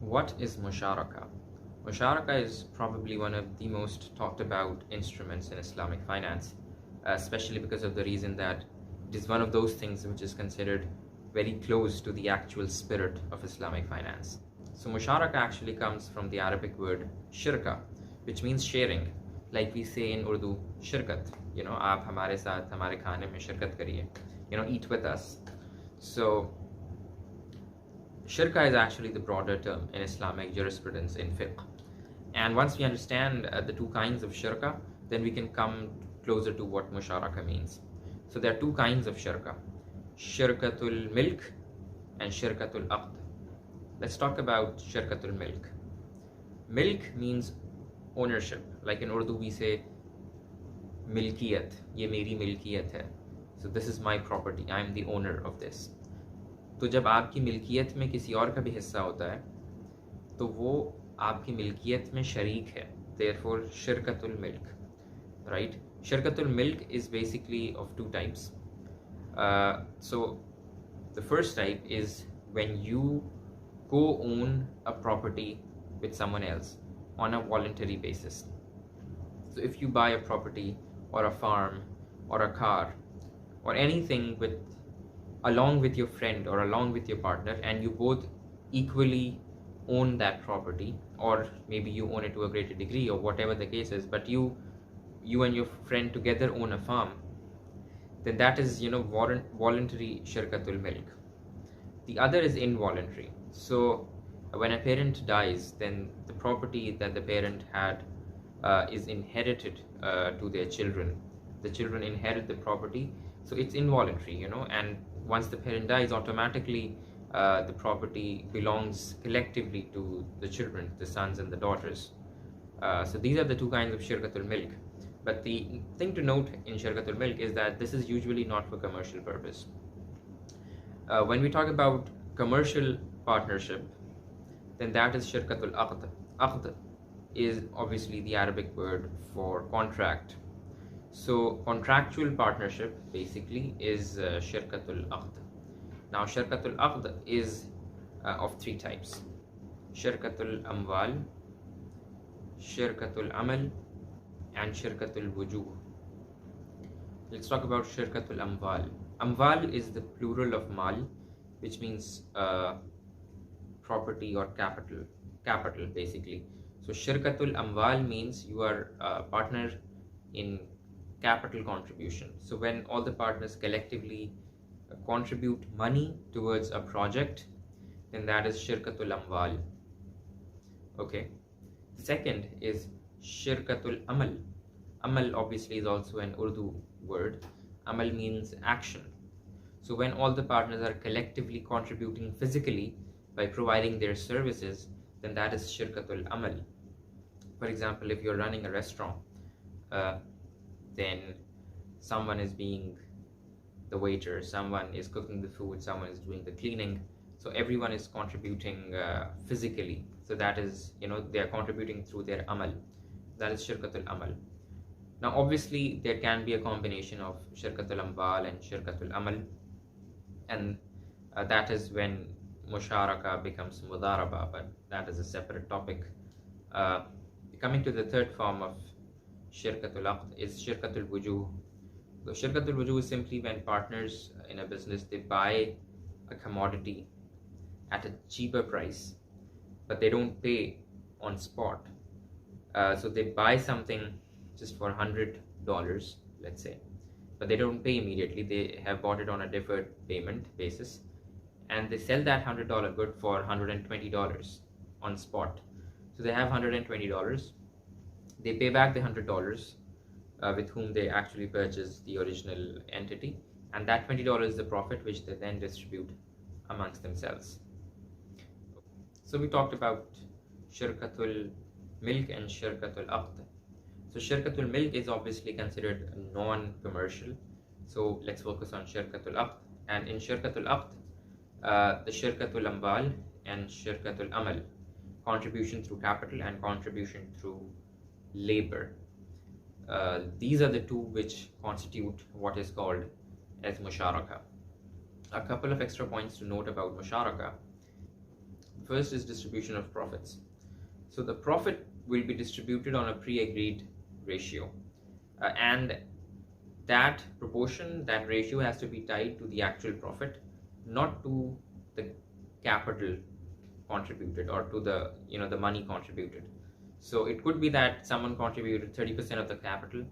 What is Musharaka? Musharaka is probably one of the most talked about instruments in Islamic finance, especially because of the reason that it is one of those things which is considered very close to the actual spirit of Islamic finance. So Musharaka actually comes from the Arabic word shirka, which means sharing. Like we say in Urdu, shirkat, aap hamare saath hamare khane mein shirkat kariye, eat with us. So Shirka is actually the broader term in Islamic jurisprudence in fiqh. And once we understand the two kinds of shirka, then we can come closer to what musharaka means. So there are two kinds of shirka: shirkatul milk and shirkatul aqd. Let's talk about shirkatul milk. Milk means ownership. Like in Urdu we say milkiyat, ye meri milkiyat hai. So this is my property, I am the owner of this. तो जब आपकी मिल्कियत में किसी और का भी हिस्सा होता है तो वो आपकी मिल्कियत में शरीक है. Therefore shirkatul milk, right? Shirkatul milk is basically of two types. So the first type is when you co-own a property with someone else on a voluntary basis. So if you buy a property or a farm or a car or anything along with your friend or along with your partner, and you both equally own that property, or maybe you own it to a greater degree or whatever the case is, but you and your friend together own a farm, then that is voluntary shirkatul milk. The other is involuntary. So when a parent dies, then the property that the parent had is inherited to their children. The children inherit the property, so it's involuntary, and once the parent dies, automatically the property belongs collectively to the children, the sons and the daughters. So these are the two kinds of shirkatul milk. But the thing to note in shirkatul milk is that this is usually not for commercial purpose. When we talk about commercial partnership, then that is shirkatul aqd. Aqd is obviously the Arabic word for contract. So contractual partnership basically is shirkatul aqd. Now shirkatul aqd is of three types: shirkatul amwal, shirkatul amal, and shirkatul wujuh. Let's talk about shirkatul amwal. Amwal is the plural of mal, which means property or capital basically. So shirkatul amwal means you are a partner in capital contribution. So when all the partners collectively contribute money towards a project, then that is shirkatul amwal. Okay. The second is shirkatul amal. Amal obviously is also an Urdu word. Amal means action. So when all the partners are collectively contributing physically by providing their services, then that is shirkatul amal. For example, if you're running a restaurant, then someone is being the waiter, someone is cooking the food, someone is doing the cleaning. So everyone is contributing physically. So that is, they are contributing through their amal. That is shirkatul amal. Now obviously there can be a combination of shirkatul amwal and shirkatul amal, and that is when musharaka becomes mudaraba, but that is a separate topic. Coming to the third form of shirkatul aqd is shirkatul wujuh. So shirkatul wujuh is simply when partners in a business, they buy a commodity at a cheaper price, but they don't pay on spot. So they buy something just for $100, let's say, but they don't pay immediately. They have bought it on a deferred payment basis, and they sell that $100 good for $120 on spot. So they have $120. They pay back the $100 with whom they actually purchased the original entity, and that $20 is the profit which they then distribute amongst themselves. So we talked about shirkatul milk and shirkatul aqd. So shirkatul milk is obviously considered non-commercial. So let's focus on shirkatul aqd. And in shirkatul aqd, the shirkatul amwal and shirkatul amal, contribution through capital and contribution through labor. These are the two which constitute what is called as musharaka. A couple of extra points to note about musharaka. First is distribution of profits. So the profit will be distributed on a pre-agreed ratio, and that proportion, that ratio has to be tied to the actual profit, not to the capital contributed or to the the money contributed. So it could be that someone contributed 30% of the capital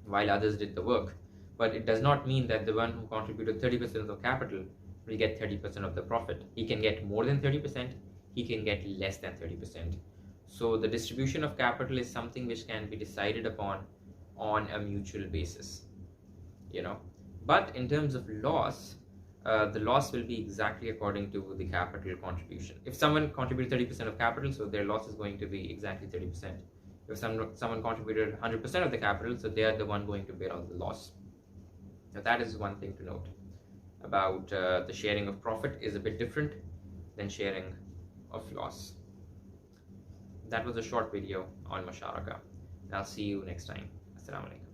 while others did the work, but it does not mean that the one who contributed 30% of the capital will get 30% of the profit. He can get more than 30%, he can get less than 30%. So the distribution of capital is something which can be decided upon on a mutual basis, but in terms of loss, the loss will be exactly according to the capital contribution. If someone contributed 30% of capital, so their loss is going to be exactly 30%. If someone contributed 100% of the capital, so they are the one going to bear all the loss. Now that is one thing to note about the sharing of profit is a bit different than sharing of loss. That was a short video on Musharaka. I'll see you next time. Assalamu alaikum.